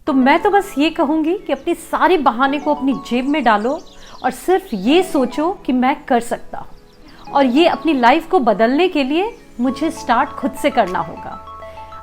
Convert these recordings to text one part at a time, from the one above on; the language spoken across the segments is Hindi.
तो मैं तो बस ये कहूँगी कि अपनी सारे बहाने को अपनी जेब में डालो और सिर्फ ये सोचो कि मैं कर सकता हूँ। और ये अपनी लाइफ को बदलने के लिए मुझे स्टार्ट खुद से करना होगा।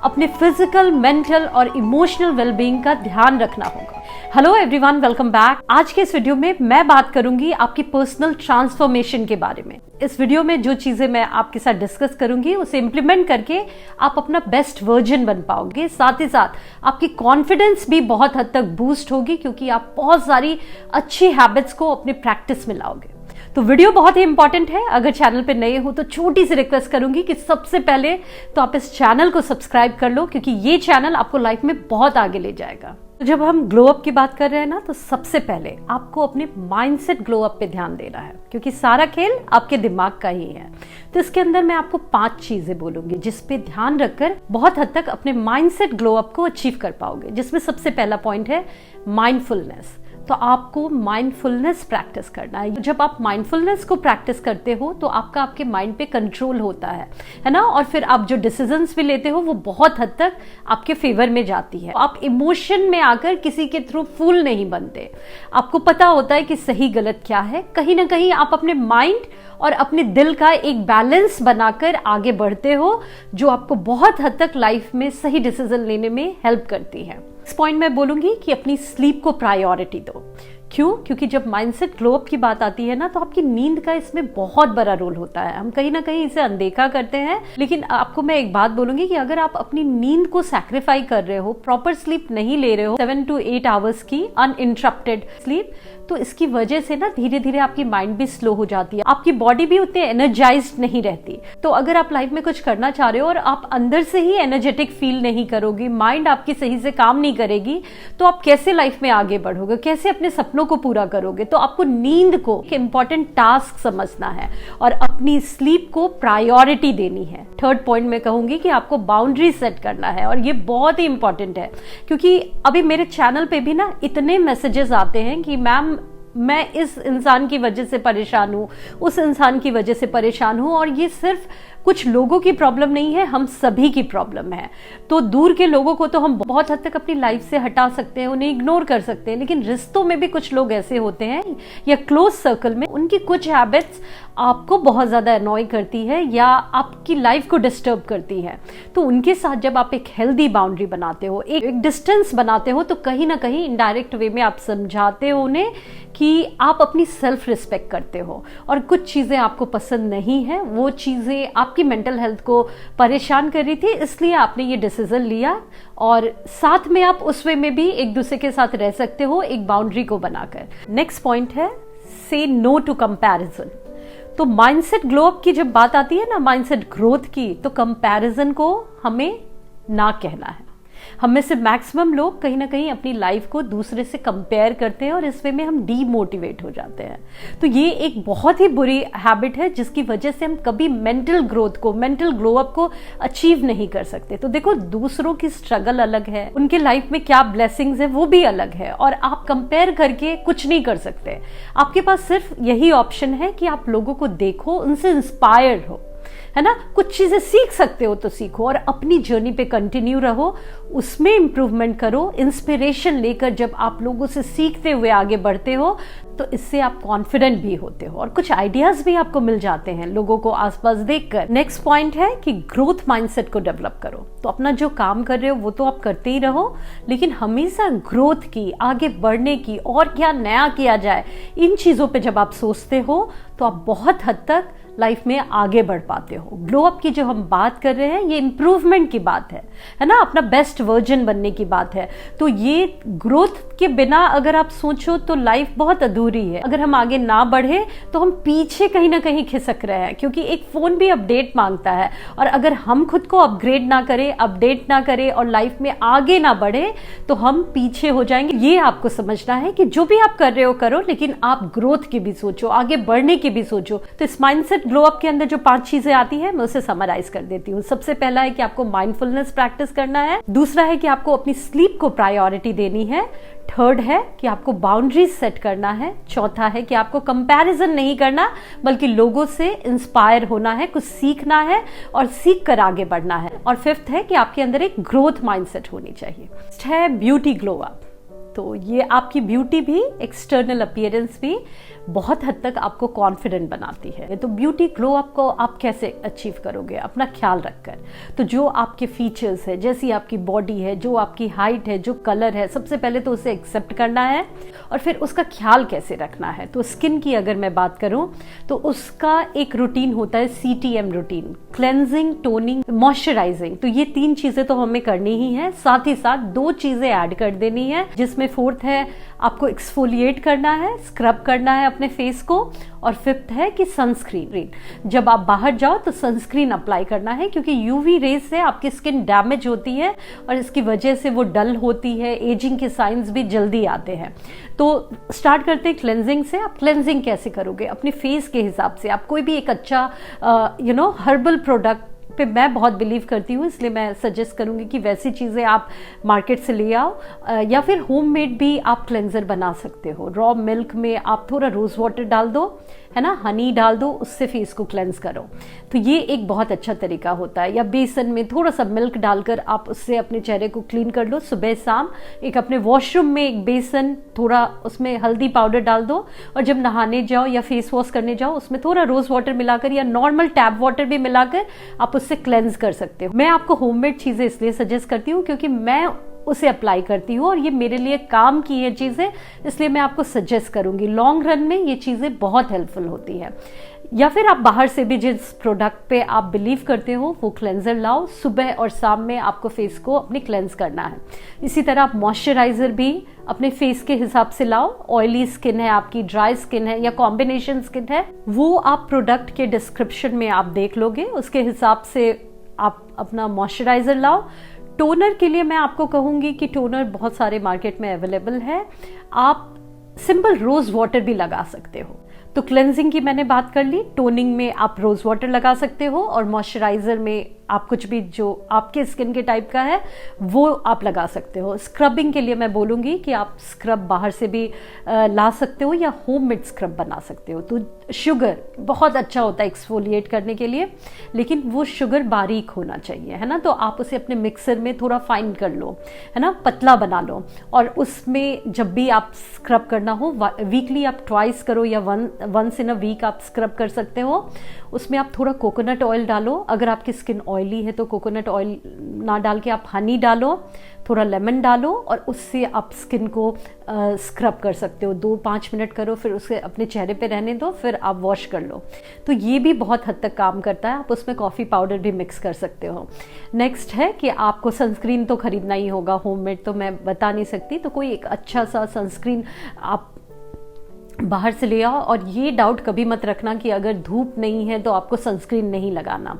अपने फिजिकल, मेंटल और इमोशनल वेलबींग का ध्यान रखना होगा। Hello everyone, welcome back. आज के इस वीडियो में मैं बात करूंगी आपकी पर्सनल ट्रांसफॉर्मेशन के बारे में। इस वीडियो में जो चीजें मैं आपके साथ डिस्कस करूंगी उसे इम्प्लीमेंट करके आप अपना बेस्ट वर्जन बन पाओगे। साथ ही साथ आपकी कॉन्फिडेंस भी बहुत हद तक बूस्ट होगी, क्योंकि आप बहुत सारी अच्छी हैबिट्स को अपने प्रैक्टिस में लाओगे। तो वीडियो बहुत ही इंपॉर्टेंट है। अगर चैनल पे नए हो तो छोटी सी रिक्वेस्ट करूंगी कि सबसे पहले तो आप इस चैनल को सब्सक्राइब कर लो, क्योंकि ये चैनल आपको लाइफ में बहुत आगे ले जाएगा। तो जब हम ग्लो अप की बात कर रहे हैं ना, तो सबसे पहले आपको अपने माइंडसेट ग्लो अप पे ध्यान देना है, क्योंकि सारा खेल आपके दिमाग का ही है। तो इसके अंदर मैं आपको 5 चीजें बोलूंगी जिस पे ध्यान रखकर बहुत हद तक अपने माइंडसेट ग्लो अप को अचीव कर पाओगे। जिसमें सबसे पहला पॉइंट है माइंडफुलनेस। तो आपको माइंडफुलनेस प्रैक्टिस करना है। जब आप माइंडफुलनेस को प्रैक्टिस करते हो तो आपका आपके माइंड पे कंट्रोल होता है ना, और फिर आप जो डिसीजंस भी लेते हो वो बहुत हद तक आपके फेवर में जाती है। आप इमोशन में आकर किसी के थ्रू फूल नहीं बनते। आपको पता होता है कि सही गलत क्या है। कहीं ना कहीं आप अपने माइंड और अपने दिल का एक बैलेंस बनाकर आगे बढ़ते हो, जो आपको बहुत हद तक लाइफ में सही डिसीजन लेने में हेल्प करती है। इस पॉइंट में बोलूंगी कि अपनी स्लीप को प्रायोरिटी दो। क्यों? क्योंकि जब माइंडसेट ग्लो अप की बात आती है ना, तो आपकी नींद का इसमें बहुत बड़ा रोल होता है। हम कहीं ना कहीं इसे अनदेखा करते हैं, लेकिन आपको मैं एक बात बोलूंगी कि अगर आप अपनी नींद को सैक्रिफाई कर रहे हो, प्रॉपर स्लीप नहीं ले रहे हो, 7 to 8 आवर्स की अनइंटरप्टेड स्लीप, तो इसकी वजह से ना धीरे धीरे आपकी माइंड भी स्लो हो जाती है, आपकी बॉडी भी उतनी एनर्जाइज्ड नहीं रहती। तो अगर आप लाइफ में कुछ करना चाह रहे हो और आप अंदर से ही एनर्जेटिक फील नहीं करोगे, माइंड आपकी सही से काम नहीं करेगी, तो आप कैसे लाइफ में आगे बढ़ोगे, कैसे अपने सपनों को पूरा करोगे? तो आपको नींद को एक इंपॉर्टेंट टास्क समझना है और अपनी स्लीप को प्रायोरिटी देनी है। थर्ड पॉइंट में कहूंगी कि आपको बाउंड्री सेट करना है, और ये बहुत ही इंपॉर्टेंट है, क्योंकि अभी मेरे चैनल पे भी ना इतने मैसेजेस आते हैं कि मैम मैं इस इंसान की वजह से परेशान हूँ, उस इंसान की वजह से परेशान हूँ, और ये सिर्फ कुछ लोगों की प्रॉब्लम नहीं है, हम सभी की प्रॉब्लम है। तो दूर के लोगों को तो हम बहुत हद तक अपनी लाइफ से हटा सकते हैं, उन्हें इग्नोर कर सकते हैं, लेकिन रिश्तों में भी कुछ लोग ऐसे होते हैं या क्लोज सर्कल में उनकी कुछ हैबिट्स आपको बहुत ज्यादा अनॉय करती है या आपकी लाइफ को डिस्टर्ब करती है। तो उनके साथ जब आप एक हेल्दी बाउंड्री बनाते हो, एक डिस्टेंस बनाते हो, तो कहीं ना कहीं इनडायरेक्ट वे में आप समझाते हो उन्हें कि आप अपनी सेल्फ रिस्पेक्ट करते हो, और कुछ चीजें आपको पसंद नहीं है, वो चीजें आपकी मेंटल हेल्थ को परेशान कर रही थी, इसलिए आपने ये डिसीजन लिया, और साथ में आप उस वे में भी एक दूसरे के साथ रह सकते हो, एक बाउंड्री को बनाकर। नेक्स्ट पॉइंट है से नो टू कंपैरिजन। तो माइंडसेट ग्लो अप की जब बात आती है ना, माइंडसेट ग्रोथ की, तो कंपैरिजन को हमें ना कहना है। हम में से मैक्सिमम लोग कहीं ना कहीं अपनी लाइफ को दूसरे से कंपेयर करते हैं, और इस वे में हम डीमोटिवेट हो जाते हैं। तो ये एक बहुत ही बुरी हैबिट है, जिसकी वजह से हम कभी मेंटल ग्रोथ को, मेंटल ग्लो अप को अचीव नहीं कर सकते। तो देखो, दूसरों की स्ट्रगल अलग है, उनके लाइफ में क्या ब्लेसिंग्स है वो भी अलग है, और आप कंपेयर करके कुछ नहीं कर सकते। आपके पास सिर्फ यही ऑप्शन है कि आप लोगों को देखो, उनसे इंस्पायर्ड हो, है ना, कुछ चीजें सीख सकते हो तो सीखो, और अपनी जर्नी पे कंटिन्यू रहो, उसमें इंप्रूवमेंट करो। इंस्पिरेशन लेकर जब आप लोगों से सीखते हुए आगे बढ़ते हो, तो इससे आप कॉन्फिडेंट भी होते हो, और कुछ आइडियाज भी आपको मिल जाते हैं लोगों को आसपास देखकर। नेक्स्ट पॉइंट है कि ग्रोथ माइंडसेट को डेवलप करो। तो अपना जो काम कर रहे हो वो तो आप करते ही रहो, लेकिन हमेशा ग्रोथ की, आगे बढ़ने की, और क्या नया किया जाए, इन चीजों पे जब आप सोचते हो तो आप बहुत हद तक लाइफ में आगे बढ़ पाते हो। ग्लो अप की जो हम बात कर रहे हैं, ये इंप्रूवमेंट की बात है ना, अपना बेस्ट वर्जन बनने की बात है। तो ये ग्रोथ के बिना अगर आप सोचो तो लाइफ बहुत अधूरी है। अगर हम आगे ना बढ़े तो हम पीछे कहीं ना कहीं खिसक रहे हैं, क्योंकि एक फोन भी अपडेट मांगता है, और अगर हम खुद को अपग्रेड ना करें, अपडेट ना करें, और लाइफ में आगे ना बढ़े, तो हम पीछे हो जाएंगे। ये आपको समझना है कि जो भी आप कर रहे हो करो, लेकिन आप ग्रोथ की भी सोचो, आगे बढ़ने के भी सोचो। तो इस माइंडसेट ग्लो अप के अंदर जो 5 चीजें आती है मैं उसे समराइज कर देती हूँ। सबसे पहला है कि आपको माइंडफुलनेस प्रैक्टिस करना है। दूसरा है कि आपको अपनी स्लीप को प्रायोरिटी देनी है। थर्ड है कि आपको बाउंड्रीज सेट करना है। चौथा है कि आपको कंपैरिजन नहीं करना बल्कि लोगों से इंस्पायर होना है, कुछ सीखना है और सीख कर आगे बढ़ना है। और फिफ्थ है कि आपके अंदर एक ग्रोथ माइंडसेट होनी चाहिए। नेक्स्ट है ब्यूटी ग्लो अप। तो ये आपकी ब्यूटी भी, एक्सटर्नल अपीयरेंस भी बहुत हद तक आपको कॉन्फिडेंट बनाती है। तो ब्यूटी ग्लो अप को आप कैसे अचीव करोगे? अपना ख्याल रखकर। तो जो आपके फीचर्स है, जैसी आपकी बॉडी है, जो आपकी हाइट है, जो कलर है, सबसे पहले तो उसे एक्सेप्ट करना है और फिर उसका ख्याल कैसे रखना है। तो स्किन की अगर मैं बात करूं तो उसका एक रूटीन होता है CTM routine, cleansing, toning, moisturising. तो ये 3 चीजें तो हमें करनी ही है। साथ ही साथ 2 चीजें ऐड कर देनी है, जिसमें फोर्थ है आपको एक्सफोलिएट करना है, स्क्रब करना है अपने फेस को। और फिफ्थ है कि सनस्क्रीन, जब आप बाहर जाओ तो सनस्क्रीन अप्लाई करना है, क्योंकि यूवी रेज से आपकी स्किन डैमेज होती है और इसकी वजह से वो डल होती है, एजिंग के साइंस भी जल्दी आते हैं। तो स्टार्ट करते हैं क्लेंजिंग से। आप क्लेंजिंग कैसे करोगे? अपने फेस के हिसाब से आप कोई भी एक अच्छा हर्बल प्रोडक्ट पे मैं बहुत बिलीव करती हूँ, इसलिए मैं सजेस्ट करूँगी कि वैसी चीज़ें आप मार्केट से ले आओ, या फिर होममेड भी आप क्लेंजर बना सकते हो। रॉ मिल्क में आप थोड़ा रोज़ वाटर डाल दो, है ना, हनी डाल दो, उससे फेस को क्लेंज करो। तो ये एक बहुत अच्छा तरीका होता है। या बेसन में थोड़ा सा मिल्क डालकर आप उससे अपने चेहरे को क्लीन कर लो सुबह शाम। एक अपने वॉशरूम में एक बेसन, थोड़ा उसमें हल्दी पाउडर डाल दो और जब नहाने जाओ या फेस वॉश करने जाओ उसमें थोड़ा रोज़ वाटर मिलाकर या नॉर्मल टैप वाटर भी मिलाकर आप उससे क्लेंज कर सकते हो। मैं आपको होममेड चीज़ें इसलिए सजेस्ट करती हूँ क्योंकि मैं उसे अप्लाई करती हूँ और ये मेरे लिए काम की है चीज़ें, इसलिए मैं आपको सजेस्ट करूँगी। लॉन्ग रन में ये चीज़ें बहुत हेल्पफुल होती है। या फिर आप बाहर से भी जिस प्रोडक्ट पे आप बिलीव करते हो वो क्लेंजर लाओ। सुबह और शाम में आपको फेस को अपनी क्लेंज करना है। इसी तरह आप मॉइस्चराइजर भी अपने फेस के हिसाब से लाओ। ऑयली स्किन है आपकी, ड्राई स्किन है या कॉम्बिनेशन स्किन है, वो आप प्रोडक्ट के डिस्क्रिप्शन में आप देख लोगे, उसके हिसाब से आप अपना मॉइस्चराइजर लाओ। टोनर के लिए मैं आपको कहूँगी कि टोनर बहुत सारे मार्केट में अवेलेबल है, आप सिंपल रोज़ वाटर भी लगा सकते हो। तो क्लेंजिंग की मैंने बात कर ली, टोनिंग में आप रोज़ वाटर लगा सकते हो और मॉइस्चराइजर में आप कुछ भी जो आपके स्किन के टाइप का है वो आप लगा सकते हो। स्क्रबिंग के लिए मैं बोलूँगी कि आप स्क्रब बाहर से भी ला सकते हो या होममेड स्क्रब बना सकते हो। तो शुगर बहुत अच्छा होता है एक्सफोलिएट करने के लिए, लेकिन वो शुगर बारीक होना चाहिए, है ना। तो आप उसे अपने मिक्सर में थोड़ा फाइन कर लो, है ना, पतला बना लो और उसमें जब भी आप स्क्रब करना हो, वीकली आप ट्वाइस करो या वंस इन अ वीक आप स्क्रब कर सकते हो। उसमें आप थोड़ा कोकोनट ऑयल डालो। अगर आपकी स्किन ऑयली है तो कोकोनट ऑयल ना डाल के आप हनी डालो, थोड़ा लेमन डालो और उससे आप स्किन को स्क्रब कर सकते हो। 2-5 मिनट करो, फिर उसे अपने चेहरे पे रहने दो, फिर आप वॉश कर लो। तो ये भी बहुत हद तक काम करता है। आप उसमें कॉफ़ी पाउडर भी मिक्स कर सकते हो। नेक्स्ट है कि आपको सनस्क्रीन तो खरीदना ही होगा, होममेड तो मैं बता नहीं सकती। तो कोई एक अच्छा सा सनस्क्रीन आप बाहर से ले आओ और ये डाउट कभी मत रखना कि अगर धूप नहीं है तो आपको सनस्क्रीन नहीं लगाना।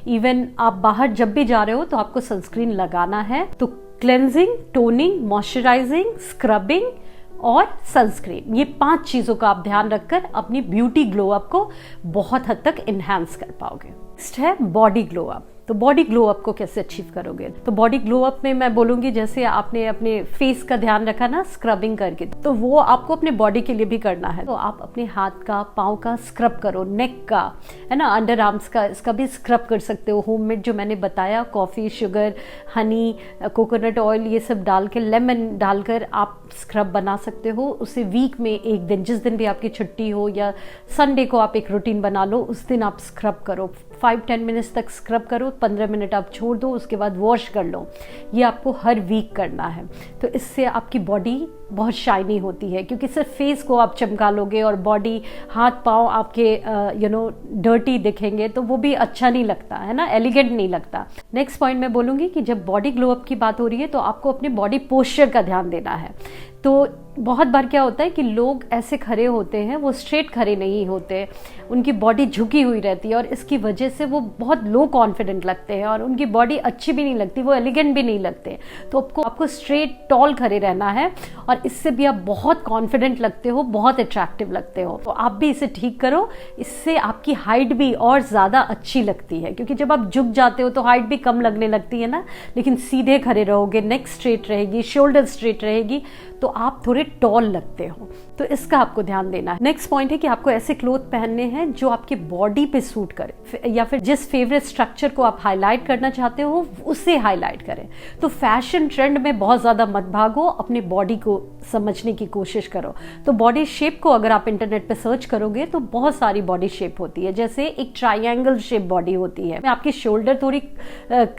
इवन आप बाहर जब भी जा रहे हो तो आपको सनस्क्रीन लगाना है। तो क्लेंजिंग, टोनिंग, मॉइस्चराइजिंग, स्क्रबिंग और सनस्क्रीन, ये 5 चीज़ों का आप ध्यान रखकर अपनी ब्यूटी ग्लो अप को बहुत हद तक इन्हांस कर पाओगे। नेक्स्ट है बॉडी ग्लो अप। तो बॉडी ग्लो अप को कैसे अचीव करोगे? तो बॉडी ग्लो अप में मैं बोलूँगी जैसे आपने अपने फेस का ध्यान रखा ना स्क्रबिंग करके, तो वो आपको अपने बॉडी के लिए भी करना है। तो आप अपने हाथ का, पाँव का स्क्रब करो, नेक का, है ना, अंडर आर्म्स का, इसका भी स्क्रब कर सकते हो। होममेड जो मैंने बताया, coffee, sugar, Honey, coconut oil, ये सब डाल के, लेमन डालकर आप स्क्रब बना सकते हो। उसे वीक में एक दिन, जिस दिन भी आपकी छुट्टी हो या संडे को आप एक रूटीन बना लो, उस दिन आप स्क्रब करो। 5-10 मिनट्स तक स्क्रब करो, 15 मिनट आप छोड़ दो, उसके बाद वॉश कर लो। ये आपको हर वीक करना है। तो इससे आपकी बॉडी बहुत शाइनी होती है, क्योंकि सिर्फ फेस को आप चमका लोगे और बॉडी, हाथ पाँव आपके डर्टी दिखेंगे तो वो भी अच्छा नहीं लगता, है ना, एलिगेंट नहीं लगता। नेक्स्ट पॉइंट मैं बोलूँगी कि जब बॉडी ग्लो अप की बात हो रही है तो आपको अपने बॉडी पोस्चर का ध्यान देना है। तो बहुत बार क्या होता है कि लोग ऐसे खड़े होते हैं, वो स्ट्रेट खड़े नहीं होते, उनकी बॉडी झुकी हुई रहती है और इसकी वजह से वो बहुत लो कॉन्फिडेंट लगते हैं और उनकी बॉडी अच्छी भी नहीं लगती, वो एलिगेंट भी नहीं लगते। तो आपको स्ट्रेट टॉल खड़े रहना है और इससे भी आप बहुत कॉन्फिडेंट लगते हो, बहुत अट्रैक्टिव लगते हो। तो आप भी इसे ठीक करो, इससे आपकी हाइट भी और ज़्यादा अच्छी लगती है, क्योंकि जब आप झुक जाते हो तो हाइट भी कम लगने लगती है ना। लेकिन सीधे खड़े रहोगे, नेक स्ट्रेट रहेगी, शोल्डर स्ट्रेट रहेगी, तो आप थोड़े टॉल लगते हो। तो इसका आपको ध्यान देना है। नेक्स्ट पॉइंट है कि आपको ऐसे क्लोथ पहनने हैं जो आपकी बॉडी पे सूट करे, या फिर जिस फेवरेट स्ट्रक्चर को आप हाईलाइट करना चाहते हो उसे हाईलाइट करें। तो फैशन ट्रेंड में बहुत ज़्यादा मत भागो, अपनी बॉडी को समझने की कोशिश करो। तो बॉडी शेप को अगर आप इंटरनेट पे सर्च करोगे तो बहुत सारी बॉडी शेप होती है। जैसे एक ट्राइंगल शेप बॉडी होती है, आपकी शोल्डर थोड़ी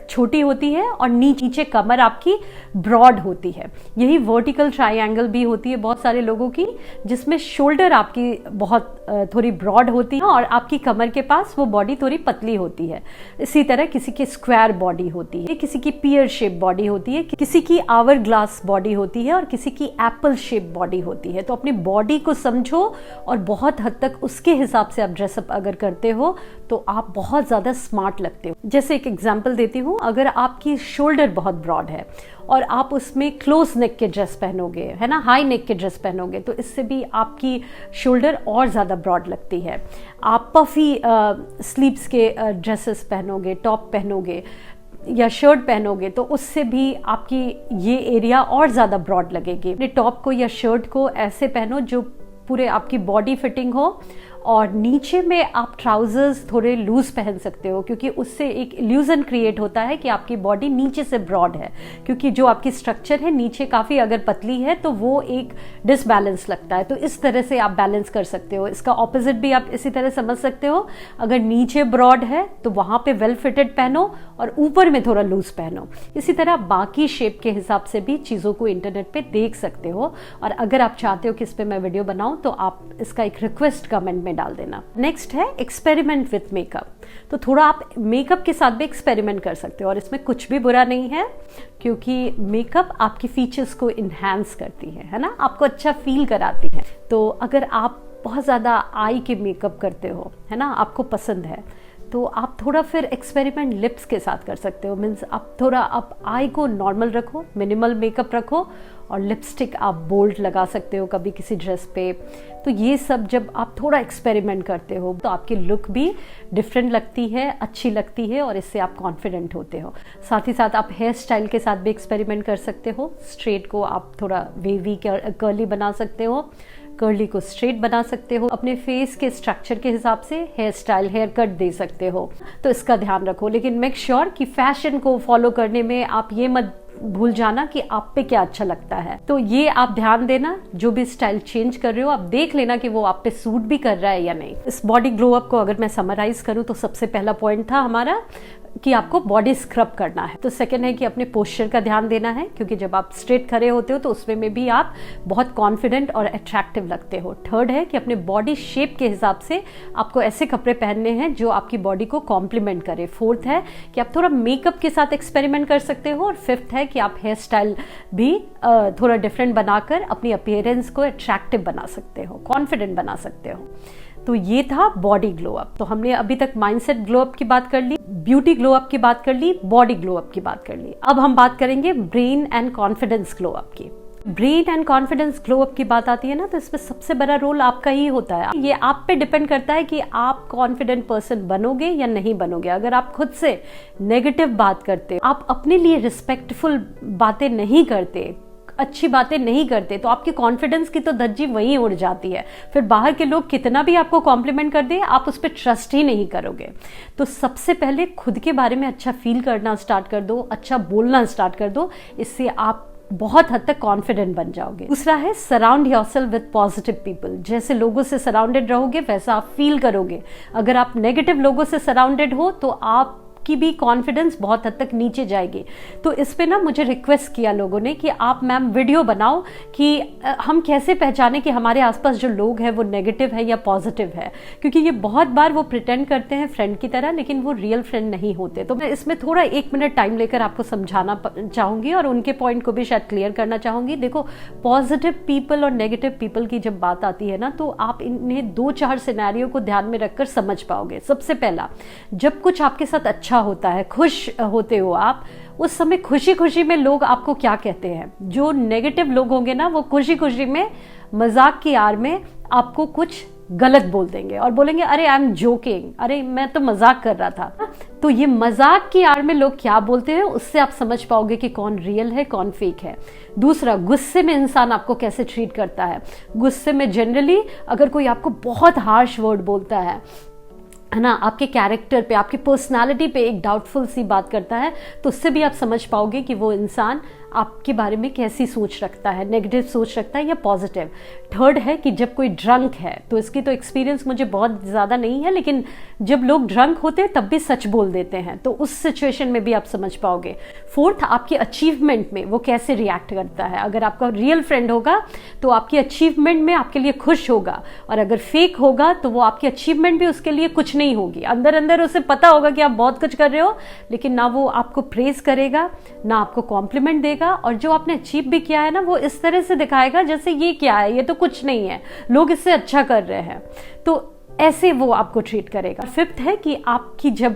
छोटी होती है और नीचे कमर आपकी ब्रॉड होती है। यही वर्टिकल ट्राइंगल भी होती है बहुत सारे लोगों की, जिसमें शोल्डर आपकी बहुत थोड़ी ब्रॉड होती है और आपकी कमर के पास वो बॉडी थोड़ी पतली होती है। इसी तरह किसी की स्क्वायर बॉडी होती है, किसी की पियर शेप बॉडी होती है, किसी की आवर ग्लास बॉडी होती है और किसी की एप्पल शेप बॉडी होती है। तो अपनी बॉडी को समझो और बहुत हद तक उसके हिसाब से आप ड्रेसअप अगर करते हो तो आप बहुत ज़्यादा स्मार्ट लगते हो। जैसे एक एग्जाम्पल देती हूँ, अगर आपकी शोल्डर बहुत ब्रॉड है और आप उसमें क्लोज नेक के ड्रेस पहनोगे, है ना, हाई नेक के ड्रेस पहनोगे, तो इससे भी आपकी शोल्डर और ज़्यादा ब्रॉड लगती है। आप पफी स्लीव्स के ड्रेसेस पहनोगे, टॉप पहनोगे या शर्ट पहनोगे, तो उससे भी आपकी ये एरिया और ज़्यादा ब्रॉड लगेगी। अपने टॉप को या शर्ट को ऐसे पहनो जो पूरे आपकी बॉडी फिटिंग हो, और नीचे में आप ट्राउजर्स थोड़े लूज पहन सकते हो, क्योंकि उससे एक इल्यूजन क्रिएट होता है कि आपकी बॉडी नीचे से ब्रॉड है, क्योंकि जो आपकी स्ट्रक्चर है नीचे काफ़ी अगर पतली है तो वो एक डिसबैलेंस लगता है। तो इस तरह से आप बैलेंस कर सकते हो। इसका ऑपोजिट भी आप इसी तरह समझ सकते हो, अगर नीचे ब्रॉड है तो वहाँ पे वेल फिटेड पहनो और ऊपर में थोड़ा लूज पहनो। इसी तरह बाकी शेप के हिसाब से भी चीज़ों को इंटरनेट पे देख सकते हो, और अगर आप चाहते हो कि इस पर मैं वीडियो बनाऊँ तो आप इसका एक रिक्वेस्ट कमेंट में डाल देना। नेक्स्ट है एक्सपेरिमेंट विथ मेकअप। तो थोड़ा आप मेकअप के साथ भी एक्सपेरिमेंट कर सकते हो और इसमें कुछ भी बुरा नहीं है, क्योंकि मेकअप आपकी फीचर्स को इन्हांस करती है ना, आपको अच्छा फील कराती है। तो अगर आप बहुत ज़्यादा आई के मेकअप करते हो, है ना, आपको पसंद है, तो आप थोड़ा फिर एक्सपेरिमेंट लिप्स के साथ कर सकते हो। मीन्स आप आई को नॉर्मल रखो, मिनिमल मेकअप रखो, और लिपस्टिक आप बोल्ड लगा सकते हो कभी किसी ड्रेस पे। तो ये सब जब आप थोड़ा एक्सपेरिमेंट करते हो तो आपकी लुक भी डिफरेंट लगती है, अच्छी लगती है, और इससे आप कॉन्फिडेंट होते हो। साथ ही साथ आप हेयर स्टाइल के साथ भी एक्सपेरिमेंट कर सकते हो। स्ट्रेट को आप थोड़ा वेवी कर्ली बना सकते हो, कर्ली को स्ट्रेट बना सकते हो। अपने फेस के स्ट्रक्चर के हिसाब से हेयर स्टाइल, हेयर कट दे सकते हो। तो इसका ध्यान रखो, लेकिन मेक श्योर कि फैशन को फॉलो करने में आप ये मत भूल जाना कि आप पे क्या अच्छा लगता है। तो ये आप ध्यान देना, जो भी स्टाइल चेंज कर रहे हो आप देख लेना कि वो आप पे सूट भी कर रहा है या नहीं। इस बॉडी ग्लो अप को अगर मैं समराइज करूं तो सबसे पहला पॉइंट था हमारा कि आपको बॉडी स्क्रब करना है। तो सेकंड है कि अपने पोस्चर का ध्यान देना है, क्योंकि जब आप स्ट्रेट खड़े होते हो तो उसमें में भी आप बहुत कॉन्फिडेंट और अट्रैक्टिव लगते हो। थर्ड है कि अपने बॉडी शेप के हिसाब से आपको ऐसे कपड़े पहनने हैं जो आपकी बॉडी को कॉम्प्लीमेंट करे। फोर्थ है कि आप थोड़ा मेकअप के साथ एक्सपेरिमेंट कर सकते हो, और फिफ्थ है कि आप हेयर स्टाइल भी थोड़ा डिफरेंट बनाकर अपनी अपीयरेंस को अट्रैक्टिव बना सकते हो, कॉन्फिडेंट बना सकते हो। तो ये था बॉडी ग्लो अप। तो हमने अभी तक माइंडसेट ग्लो अप की बात कर ली, ब्यूटी ग्लो अप की बात कर ली, बॉडी ग्लो अप की बात कर ली। अब हम बात करेंगे brain and confidence glow up की। Brain and confidence glow up की बात आती है ना, तो इसमें सबसे बड़ा रोल आपका ही होता है। ये आप पे डिपेंड करता है कि आप कॉन्फिडेंट पर्सन बनोगे या नहीं बनोगे। अगर आप खुद से नेगेटिव बात करते, आप अपने लिए रिस्पेक्टफुल बातें नहीं करते, अच्छी बातें नहीं करते, तो आपकी कॉन्फिडेंस की तो धज्जी वहीं उड़ जाती है। फिर बाहर के लोग कितना भी आपको कॉम्प्लीमेंट कर दे, आप उस पर ट्रस्ट ही नहीं करोगे। तो सबसे पहले खुद के बारे में अच्छा फील करना स्टार्ट कर दो, अच्छा बोलना स्टार्ट कर दो, इससे आप बहुत हद तक कॉन्फिडेंट बन जाओगे। दूसरा है surround yourself with positive people. जैसे लोगों से सराउंडेड रहोगे वैसा आप फील करोगे। अगर आप नेगेटिव लोगों से सराउंडेड हो तो आप आपकी भी कॉन्फिडेंस बहुत हद तक नीचे जाएगी। तो इस पे ना मुझे रिक्वेस्ट किया लोगों ने कि आप मैम वीडियो बनाओ कि हम कैसे पहचाने कि हमारे आसपास जो लोग हैं वो नेगेटिव है या पॉजिटिव है, क्योंकि ये बहुत बार वो प्रिटेंड करते हैं फ्रेंड की तरह, लेकिन वो रियल फ्रेंड नहीं होते। तो मैं इसमें थोड़ा 1 मिनट टाइम लेकर आपको समझाना चाहूंगी और उनके पॉइंट को भी शायद क्लियर करना चाहूंगी। देखो, पॉजिटिव पीपल और नेगेटिव पीपल की जब बात आती है ना, तो आप इन्हें 2-4 सिनेरियो को ध्यान में रखकर समझ पाओगे। सबसे पहला, जब कुछ आपके साथ अच्छा होता है, खुश होते हो आप, उस समय खुशी खुशी में लोग आपको क्या कहते हैं। जो नेगेटिव लोग होंगे ना, वो खुशी खुशी में मजाक की आड़ में आपको कुछ गलत बोल देंगे और बोलेंगे अरे आई एम जोकिंग, अरे मैं तो मजाक कर रहा था। तो ये मजाक की आड़ में लोग क्या बोलते हैं, उससे आप समझ पाओगे कि कौन रियल है कौन फेक है। दूसरा, गुस्से में इंसान आपको कैसे ट्रीट करता है। गुस्से में जनरली अगर कोई आपको बहुत हार्श वर्ड बोलता है ना, आपके कैरेक्टर पे, आपकी पर्सनालिटी पे एक डाउटफुल सी बात करता है, तो उससे भी आप समझ पाओगे कि वो इंसान आपके बारे में कैसी सोच रखता है, नेगेटिव सोच रखता है या पॉजिटिव। थर्ड है कि जब कोई ड्रंक है, तो इसकी तो एक्सपीरियंस मुझे बहुत ज़्यादा नहीं है, लेकिन जब लोग ड्रंक होते हैं तब भी सच बोल देते हैं, तो उस सिचुएशन में भी आप समझ पाओगे। फोर्थ, आपकी अचीवमेंट में वो कैसे रिएक्ट करता है। अगर आपका रियल फ्रेंड होगा तो आपकी अचीवमेंट में आपके लिए खुश होगा, और अगर फेक होगा तो वो आपकी अचीवमेंट भी उसके लिए कुछ नहीं होगी। अंदर अंदर उसे पता होगा कि आप बहुत कुछ कर रहे हो, लेकिन ना वो आपको प्रेज करेगा, ना आपको कॉम्प्लीमेंट देगा, और जो आपने अचीव भी किया है ना, वो इस तरह से दिखाएगा जैसे ये क्या है, ये तो कुछ नहीं है, लोग इससे अच्छा कर रहे हैं। तो ऐसे वो आपको ट्रीट करेगा। फिफ्थ है कि आपकी जब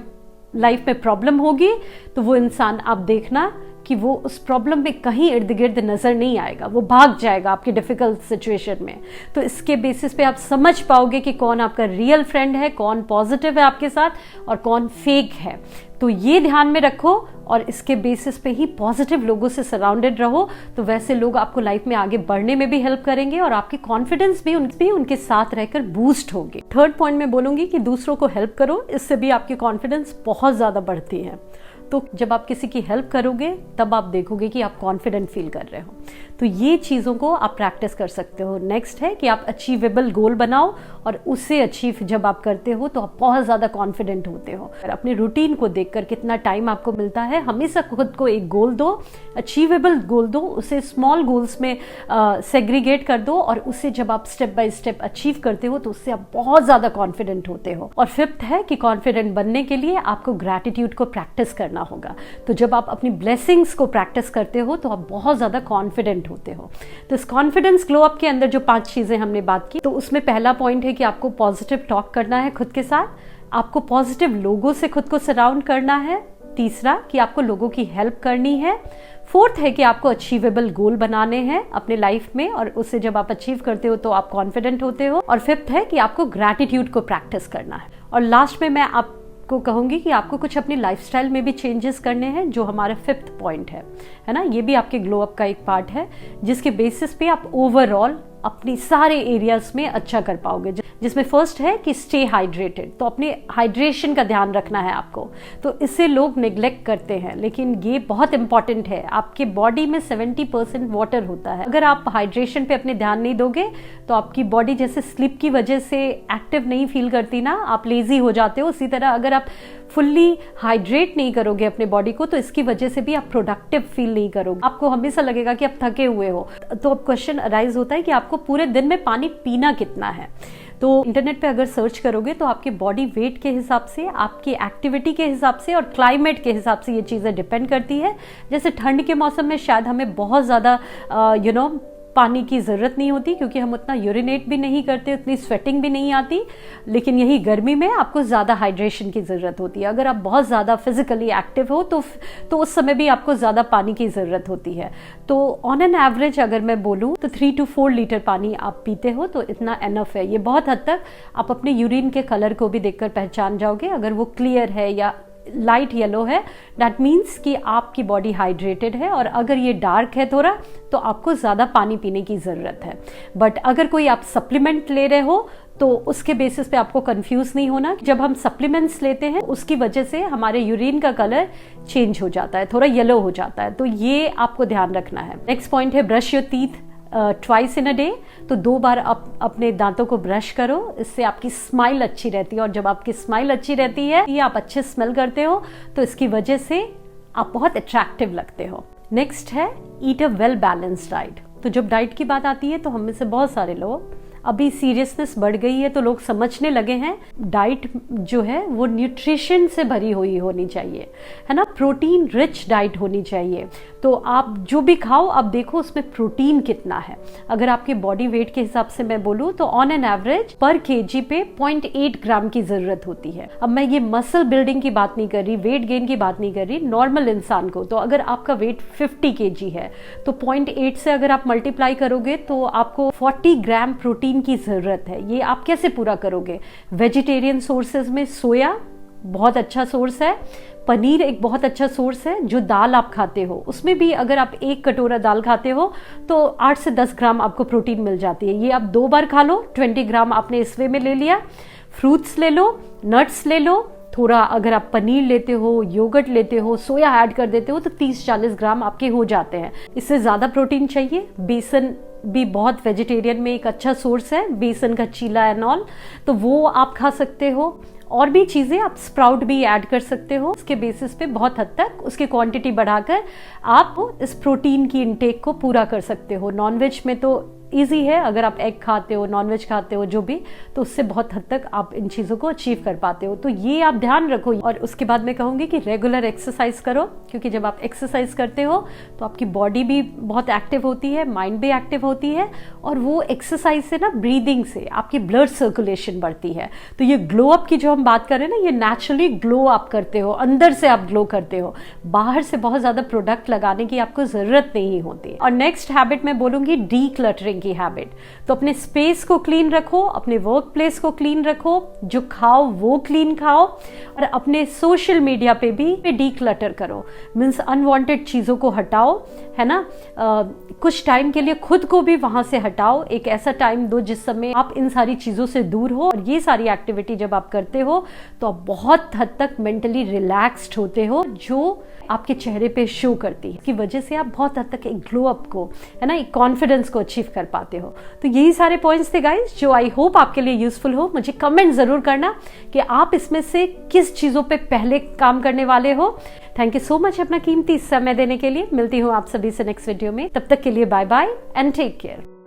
लाइफ में प्रॉब्लम होगी तो वो इंसान आप देखना कि वो उस प्रॉब्लम में कहीं इर्द गिर्द नजर नहीं आएगा, वो भाग जाएगा आपकी डिफिकल्ट सिचुएशन में। तो इसके बेसिस पे आप समझ पाओगे कि कौन आपका रियल फ्रेंड है, कौन पॉजिटिव है आपके साथ और कौन फेक है। तो ये ध्यान में रखो और इसके बेसिस पे ही पॉजिटिव लोगों से सराउंडेड रहो, तो वैसे लोग आपको लाइफ में आगे बढ़ने में भी हेल्प करेंगे और आपकी कॉन्फिडेंस भी उनके साथ रहकर बूस्ट होगी। थर्ड पॉइंट में बोलूंगी कि दूसरों को हेल्प करो, इससे भी आपकी कॉन्फिडेंस बहुत ज्यादा बढ़ती है। तो जब आप किसी की हेल्प करोगे तब आप देखोगे कि आप कॉन्फिडेंट फील कर रहे हो। तो ये चीज़ों को आप प्रैक्टिस कर सकते हो। नेक्स्ट है कि आप अचीवेबल गोल बनाओ और उसे अचीव जब आप करते हो तो आप बहुत ज़्यादा कॉन्फिडेंट होते हो। अपने रूटीन को देखकर कितना टाइम आपको मिलता है, हमेशा खुद को एक गोल दो, अचीवेबल गोल दो, उसे स्मॉल गोल्स में सेग्रीगेट कर दो और उसे जब आप स्टेप बाय स्टेप अचीव करते हो तो उससे आप बहुत ज़्यादा कॉन्फिडेंट होते हो। और फिफ्थ है कि कॉन्फिडेंट बनने के लिए आपको ग्रैटिट्यूड को प्रैक्टिस करना होगा। तो जब आप अपनी ब्लेसिंग्स को प्रैक्टिस करते हो तो आप बहुत ज़्यादा कॉन्फिडेंट होते हो। तो इस कॉन्फिडेंस ग्लो अप के अंदर जो 5 चीज़ें हमने बात की, तो उसमें पहला पॉइंट है कि आपको पॉजिटिव टॉक करना है खुद के साथ, आपको पॉजिटिव लोगों से खुद को सराउंड करना है। तीसरा कि आपको लोगों की हेल्प करनी है। फोर्थ है कि आपको अचीवेबल गोल बनाने हैं अपने लाइफ में और उसे जब आप अचीव करते हो तो आप कॉन्फिडेंट होते हो। और फिफ्थ है कि आपको ग्रैटिट्यूड को प्रैक्टिस करना है। और लास्ट में मैं आपको कहूंगी कि आपको कुछ अपनी लाइफस्टाइल में भी चेंजेस करने हैं, जो हमारा फिफ्थ पॉइंट है ना। ये भी आपके ग्लो अप का एक पार्ट है जिसके बेसिस पे आप ओवरऑल अपनी सारे एरियाज में अच्छा कर पाओगे। जिसमें फर्स्ट है कि स्टे हाइड्रेटेड, तो अपने हाइड्रेशन का ध्यान रखना है आपको। तो इससे लोग नेग्लेक्ट करते हैं, लेकिन ये बहुत इंपॉर्टेंट है। आपके बॉडी में 70% वाटर होता है। अगर आप हाइड्रेशन पे अपने ध्यान नहीं दोगे तो आपकी बॉडी जैसे स्लीप की वजह से एक्टिव नहीं फील करती ना, आप लेजी हो जाते हो, उसी तरह अगर आप फुल्ली हाइड्रेट नहीं करोगे अपने बॉडी को तो इसकी वजह से भी आप प्रोडक्टिव फील नहीं करोगे। आपको हमेशा लगेगा कि आप थके हुए हो। तो अब क्वेश्चन अराइज होता है कि आपको पूरे दिन में पानी पीना कितना है। तो इंटरनेट पे अगर सर्च करोगे तो आपके बॉडी वेट के हिसाब से, आपकी एक्टिविटी के हिसाब से और क्लाइमेट के हिसाब से ये चीज़ें डिपेंड करती है। जैसे ठंड के मौसम में शायद हमें बहुत ज़्यादा पानी की ज़रूरत नहीं होती क्योंकि हम उतना यूरिनेट भी नहीं करते, उतनी स्वेटिंग भी नहीं आती। लेकिन यही गर्मी में आपको ज़्यादा हाइड्रेशन की ज़रूरत होती है। अगर आप बहुत ज़्यादा फिजिकली एक्टिव हो तो उस समय भी आपको ज़्यादा पानी की ज़रूरत होती है। तो ऑन एन एवरेज अगर मैं बोलूँ तो 3 to 4 लीटर पानी आप पीते हो तो इतना एनफ है। ये बहुत हद तक आप अपने यूरिन के कलर को भी देखकर पहचान जाओगे। अगर वो क्लियर है या लाइट येलो है, दैट मीन्स कि आपकी बॉडी हाइड्रेटेड है। और अगर ये डार्क है थोड़ा तो आपको ज़्यादा पानी पीने की ज़रूरत है। बट अगर कोई आप सप्लीमेंट ले रहे हो तो उसके बेसिस पे आपको कंफ्यूज नहीं होना। जब हम सप्लीमेंट्स लेते हैं उसकी वजह से हमारे यूरिन का कलर चेंज हो जाता है, थोड़ा येलो हो जाता है। तो ये आपको ध्यान रखना है। नेक्स्ट पॉइंट है brush your teeth. Twice in a day, तो 2 बार अपने दांतों को ब्रश करो। इससे आपकी स्माइल अच्छी रहती है, और जब आपकी स्माइल अच्छी रहती है, ये आप अच्छे स्मेल करते हो, तो इसकी वजह से आप बहुत अट्रैक्टिव लगते हो। नेक्स्ट है ईट अ वेल बैलेंस्ड डाइट। तो जब डाइट की बात आती है तो हम में से बहुत सारे लोग, अभी सीरियसनेस बढ़ गई है तो लोग समझने लगे हैं डाइट जो है वो न्यूट्रिशन से भरी हुई होनी चाहिए, है ना, प्रोटीन रिच डाइट होनी चाहिए। तो आप जो भी खाओ आप देखो उसमें प्रोटीन कितना है। अगर आपके बॉडी वेट के हिसाब से मैं बोलूँ तो ऑन एन एवरेज पर केजी पे 0.8 ग्राम की जरूरत होती है। अब मैं ये मसल बिल्डिंग की बात नहीं कर रही, वेट गेन की बात नहीं कर रही, नॉर्मल इंसान को। तो अगर आपका वेट 50 केजी है तो 0.8 से अगर आप मल्टीप्लाई करोगे तो आपको 40 ग्राम प्रोटीन की जरूरत है। ये आप कैसे पूरा करोगे? वेजिटेरियन सोर्सेज में सोया बहुत अच्छा सोर्स है, पनीर एक बहुत अच्छा सोर्स है। जो दाल आप खाते हो उसमें भी अगर आप 1 कटोरा दाल खाते हो तो 8 से 10 ग्राम आपको प्रोटीन मिल जाती है। ये आप 2 बार खा लो, 20 ग्राम आपने इस वे में ले लिया। फ्रूट्स ले लो, नट्स ले लो, थोड़ा अगर आप पनीर लेते हो, योगर्ट लेते हो, सोया ऐड कर देते हो तो 30-40 ग्राम आपके हो जाते हैं। इससे ज़्यादा प्रोटीन चाहिए, बेसन भी बहुत वेजिटेरियन में एक अच्छा सोर्स है, बेसन का चीला एंड ऑल, तो वो आप खा सकते हो। और भी चीज़ें आप स्प्राउट भी ऐड कर सकते हो। उसके बेसिस पे बहुत हद तक उसकी क्वांटिटी बढ़ाकर आप इस प्रोटीन की इनटेक को पूरा कर सकते हो। नॉनवेज में तो ईजी है, अगर आप एग खाते हो, नॉनवेज खाते हो जो भी, तो उससे बहुत हद तक आप इन चीज़ों को अचीव कर पाते हो। तो ये आप ध्यान रखो। और उसके बाद मैं कहूँगी कि रेगुलर एक्सरसाइज करो, क्योंकि जब आप एक्सरसाइज करते हो तो आपकी बॉडी भी बहुत एक्टिव होती है, माइंड भी एक्टिव होती है, और वो एक्सरसाइज से ना ब्रीदिंग से आपकी ब्लड सर्कुलेशन बढ़ती है। तो ये ग्लो अप की जो हम बात करें ना, ये नेचुरली ग्लो अप करते हो, अंदर से आप ग्लो करते हो, बाहर से बहुत ज़्यादा प्रोडक्ट लगाने की आपको ज़रूरत नहीं होती। और नेक्स्ट हैबिट मैं बोलूँगी डी क्लटरिंग की हैबिट। तो अपने स्पेस को क्लीन रखो, अपने वर्क प्लेस को क्लीन रखो, जो खाओ वो क्लीन खाओ, और अपने सोशल मीडिया पे भी डी क्लटर करो। मीन्स अनवांटेड चीज़ों को हटाओ, है ना। कुछ टाइम के लिए खुद को भी वहां से हटाओ। एक ऐसा टाइम दो जिस समय आप इन सारी चीज़ों से दूर हो, और ये सारी एक्टिविटी जब आप करते हो तो आप बहुत हद तक मेंटली रिलैक्स्ड होते हो, जो आपके चेहरे पे शो करती है। इसकी वजह से आप बहुत हद तक एक ग्लो अप को, है ना, एक कॉन्फिडेंस को अचीव कर पाते हो। तो यही सारे पॉइंट्स थे गाइस, जो आई होप आपके लिए यूजफुल हो। मुझे कमेंट जरूर करना कि आप इसमें से किस चीज़ों पे पहले काम करने वाले हो। थैंक यू सो मच अपना कीमती समय देने के लिए। मिलती हूँ आप सभी से नेक्स्ट वीडियो में। तब तक के लिए bye bye and take care.